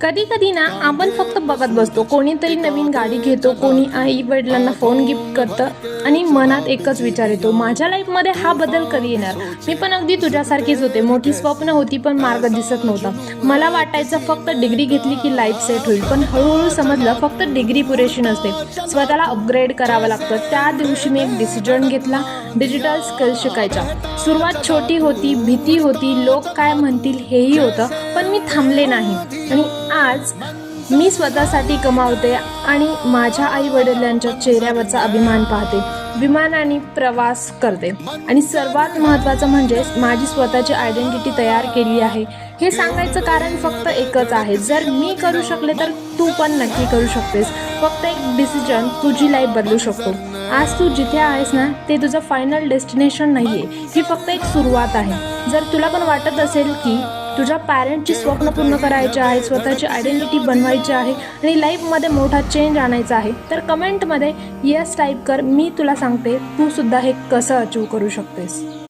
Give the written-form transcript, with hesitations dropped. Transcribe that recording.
कधी कधी ना आपण फक्त बघत बसतो, कोणीतरी नवीन गाडी घेतो, कोणी आई वडिलांना फोन गिफ्ट करतं आणि मनात एकच विचार येतो, माझ्या लाईफमध्ये हा बदल कधी येणार. मी पण अगदी तुझ्यासारखीच होते, मोठी स्वप्न होती पण मार्ग दिसत नव्हता. मला वाटायचं फक्त डिग्री घेतली की लाईफ सेट होईल, पण हळूहळू समजलं फक्त डिग्री पुरेशी नसते, स्वतःला अपग्रेड करावं लागतं. त्या दिवशी मी एक डिसिजन घेतला, डिजिटल स्किल्स शिकायच्या. सुरुवात छोटी होती, भीती होती, लोक काय म्हणतील हेही होतं, पण मी थांबले नाही. आणि आज मी स्वतःसाठी कमावते आणि माझ्या आई वडिलांच्या चेहऱ्यावरचा अभिमान पाहते, विमानाने प्रवास करते आणि सर्वात महत्त्वाचं म्हणजे माझी स्वतःची आयडेंटिटी तयार केली आहे. हे सांगायचं कारण फक्त एकच आहे, जर मी करू शकले तर तू पण नक्की करू शकतेस. फक्त एक डिसिजन तुझी लाईफ बदलू शकतो. आज तू जिथे आहेस ना, ते तुझं फायनल डेस्टिनेशन नाही आहे, ही फक्त एक सुरुवात आहे. जर तुला पण वाटत असेल की तुझ्या पॅरेंटची स्वप्न पूर्ण करायचे आहे, स्वतःची आयडेंटिटी बनवायची आहे आणि लाईफमध्ये मोठा चेंज आणायचा आहे, तर कमेंटमध्ये येस टाईप कर. मी तुला सांगते तू सुद्धा हे कसं अचीव करू शकतेस.